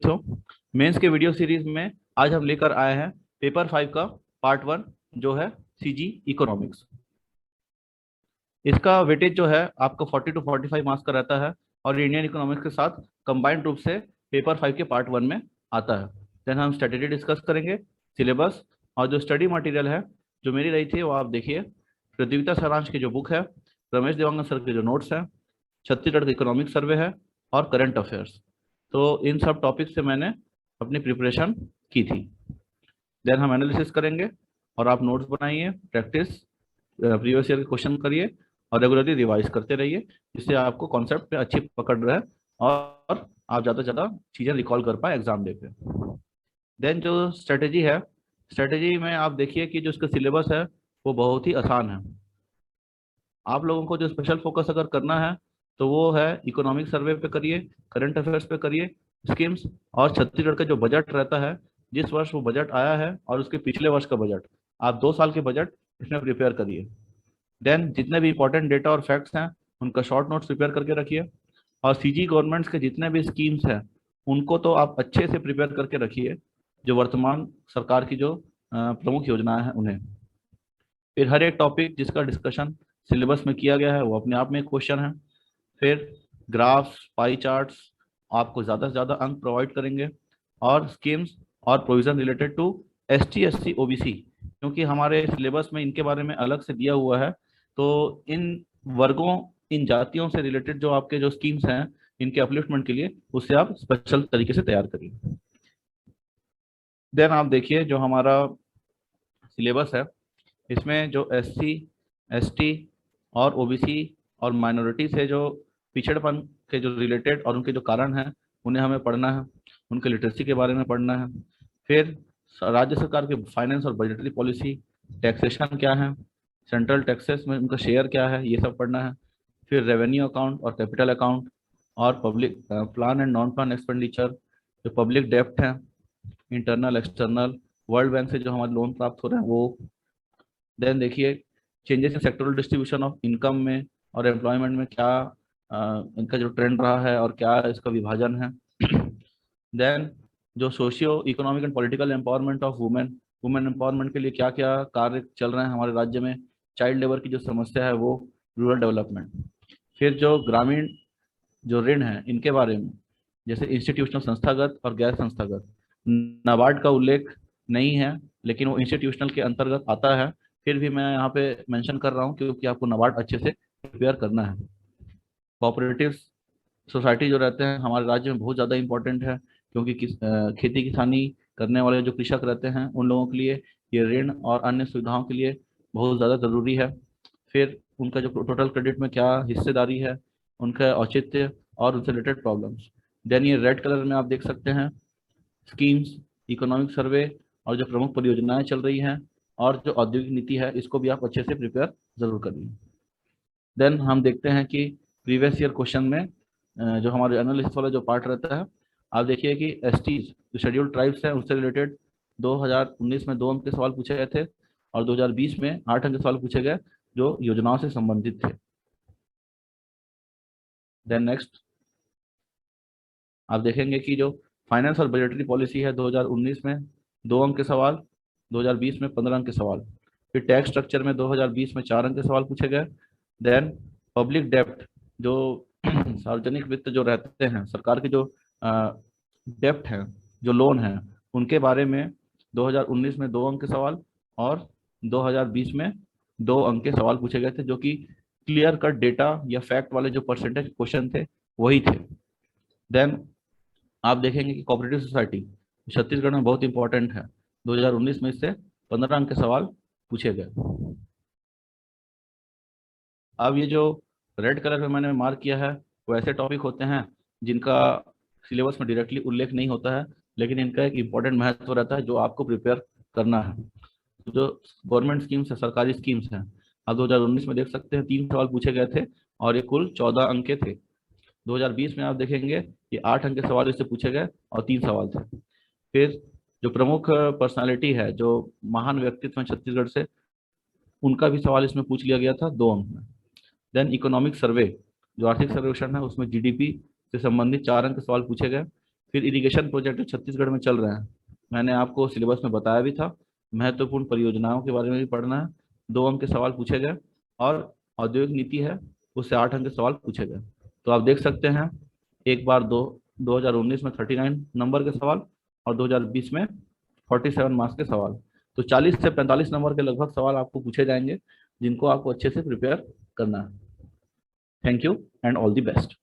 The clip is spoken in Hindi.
हो। मेंस के वीडियो सीरीज में आज हम लेकर आए हैं पेपर 5 का पार्ट 1 जो है सीजी इकोनॉमिक्स। इसका वेटेज जो है आपको 40 to 45 मार्क्स का रहता है और इंडियन इकोनॉमिक्स के साथ कंबाइंड रूप से पेपर 5 के पार्ट 1 में आता है। देन हम स्ट्रेटेजी डिस्कस करेंगे, सिलेबस और जो स्टडी मटेरियल है जो मेरी रही थी वो आप देखिए। प्रतियोगिता सारांश की जो बुक है, रमेश देवांगन सर के जो नोट्स हैं, छत्तीसगढ़ का इकोनॉमिक सर्वे है और करंट अफेयर्स। तो इन सब टॉपिक से मैंने अपनी प्रिपरेशन की थी। देन हम एनालिसिस करेंगे और आप नोट्स बनाइए, प्रैक्टिस प्रीवियस ईयर के क्वेश्चन करिए और रेगुलरली रिवाइज करते रहिए, जिससे आपको कॉन्सेप्ट पे अच्छी पकड़ रहे और आप ज़्यादा से ज़्यादा चीज़ें रिकॉल कर पाए एग्जाम डे पे। देन जो स्ट्रेटेजी है, स्ट्रेटेजी में आप देखिए कि जो इसका सिलेबस है वो बहुत ही आसान है। आप लोगों को जो स्पेशल फोकस अगर करना है तो वो है इकोनॉमिक सर्वे पे करिए, करंट अफेयर्स पे करिए, स्कीम्स और छत्तीसगढ़ का जो बजट रहता है, जिस वर्ष वो बजट आया है और उसके पिछले वर्ष का बजट, आप 2 साल के बजट इसमें प्रिपेयर करिए। देन जितने भी इंपॉर्टेंट डेटा और फैक्ट्स हैं उनका शॉर्ट नोट्स प्रिपेयर करके रखिए और सीजी गवर्नमेंट्स के जितने भी स्कीम्स हैं उनको तो आप अच्छे से प्रिपेयर करके रखिए, जो वर्तमान सरकार की जो प्रमुख योजनाएं हैं उन्हें। फिर हर एक टॉपिक जिसका डिस्कशन सिलेबस में किया गया है वो अपने आप में एक क्वेश्चन है। फिर ग्राफ्स, पाई चार्ट्स आपको ज़्यादा से ज़्यादा अंक प्रोवाइड करेंगे और स्कीम्स और provision related to ST, SC, OBC, क्योंकि हमारे सिलेबस में इनके बारे में अलग से दिया हुआ है। तो इन वर्गों, इन जातियों से रिलेटेड जो आपके जो स्कीम्स हैं इनके अपलिफ्टमेंट के लिए उससे आप स्पेशल तरीके से तैयार करिए। देन आप देखिए जो हमारा सिलेबस है इसमें जो एससी, एसटी और ओबीसी और माइनॉरिटी से जो पिछड़पन के जो रिलेटेड और उनके जो कारण हैं उन्हें हमें पढ़ना है, उनके लिटरेसी के बारे में पढ़ना है। फिर राज्य सरकार की फाइनेंस और बजटरी पॉलिसी, टैक्सेशन क्या है, सेंट्रल टैक्सेस में उनका शेयर क्या है, ये सब पढ़ना है। फिर रेवेन्यू अकाउंट और कैपिटल अकाउंट और public plan and non plan expenditure, जो पब्लिक डेप्ट है, इंटरनल एक्सटर्नल, वर्ल्ड बैंक से जो हमारे लोन प्राप्त हो रहे हैं वो। देन देखिए changes in sectoral distribution of income में और एम्प्लॉयमेंट में क्या इनका जो ट्रेंड रहा है और क्या इसका विभाजन है। देन जो socio economic and political empowerment of women, women empowerment के लिए क्या क्या कार्य चल रहे हैं हमारे राज्य में, चाइल्ड लेबर की जो समस्या है वो, रूरल डेवलपमेंट। फिर जो ग्रामीण जो ऋण है इनके बारे में, जैसे इंस्टीट्यूशनल संस्थागत और गैर संस्थागत। नाबार्ड का उल्लेख नहीं है लेकिन वो इंस्टीट्यूशनल के अंतर्गत आता है, फिर भी मैं यहाँ पे मेंशन कर रहा हूँ क्योंकि आपको नाबार्ड अच्छे से प्रिपेयर करना है। कोऑपरेटिव सोसाइटी जो रहते हैं हमारे राज्य में बहुत ज़्यादा इंपॉर्टेंट है, क्योंकि खेती किसानी करने वाले जो कृषक रहते हैं उन लोगों के लिए ये ऋण और अन्य सुविधाओं के लिए बहुत ज़्यादा ज़रूरी है। फिर उनका जो टोटल क्रेडिट में क्या हिस्सेदारी है, उनका औचित्य और उनसे रिलेटेड प्रॉब्लम्स। देन ये रेड कलर में आप देख सकते हैं स्कीम्स, इकोनॉमिक सर्वे और जो प्रमुख परियोजनाएं चल रही हैं और जो औद्योगिक नीति है इसको भी आप अच्छे से प्रिपेयर जरूर करिए। देन हम देखते हैं कि प्रीवियस ईयर क्वेश्चन में जो हमारे एनालिसिस वाला जो पार्ट रहता है, आप देखिए कि एसटीज जो शेड्यूल्ड ट्राइब्स हैं उससे रिलेटेड 2019 में 2 अंक के सवाल पूछे गए थे और 2020 में 8 अंक के सवाल पूछे गए जो योजनाओं से संबंधित थे। देन नेक्स्ट आप देखेंगे कि जो फाइनेंस और बजटरी पॉलिसी है 2019 में 2 अंक के सवाल, 2020 में 15 अंक के सवाल। फिर टैक्स स्ट्रक्चर में 2020 में 4 अंक के सवाल पूछे गए। देन पब्लिक डेप्ट जो सार्वजनिक वित्त जो रहते हैं, सरकार के जो डेप्ट हैं, जो लोन हैं, उनके बारे में 2019 में 2 अंक के सवाल और 2020 में 2 अंक के सवाल पूछे गए थे, जो कि क्लियर कट डेटा या फैक्ट वाले जो परसेंटेज क्वेश्चन थे वही थे। देन आप देखेंगे कि कोऑपरेटिव सोसाइटी छत्तीसगढ़ में बहुत इंपॉर्टेंट है, 2019 में इससे 15 अंक के सवाल पूछे गए। अब ये जो रेड कलर में मैंने मार्क किया है वो ऐसे टॉपिक होते हैं जिनका सिलेबस में डायरेक्टली उल्लेख नहीं होता है, लेकिन इनका एक इम्पॉर्टेंट महत्व रहता है जो आपको प्रिपेयर करना है। तो जो गवर्नमेंट स्कीम्स है, सरकारी स्कीम्स हैं, आप 2019 में देख सकते हैं 3 सवाल पूछे गए थे और ये कुल 14 अंक के थे। 2020 में आप देखेंगे ये 8 अंक के सवाल इससे पूछे गए और 3 सवाल थे। फिर जो प्रमुख पर्सनालिटी है, जो महान व्यक्तित्व हैं छत्तीसगढ़ से, उनका भी सवाल इसमें पूछ लिया गया था 2 अंक में। देन इकोनॉमिक सर्वे जो आर्थिक सर्वेक्षण है उसमें जीडीपी से संबंधित 4 अंक के सवाल पूछे गए। फिर इरिगेशन प्रोजेक्ट छत्तीसगढ़ में चल रहे हैं, मैंने आपको सिलेबस में बताया भी था। महत्वपूर्ण परियोजनाओं के बारे में भी पढ़ना है, 2 अंक के सवाल पूछे गए। और औद्योगिक नीति है, उससे 8 अंक के सवाल पूछे गए। तो आप देख सकते हैं, एक बार 2019 में 39 नंबर के सवाल और 2020 में 47 मार्क्स के सवाल। तो 40 से 45 नंबर के लगभग सवाल आपको पूछे जाएंगे, जिनको आपको अच्छे से प्रिपेयर करना है। Thank you and all the best.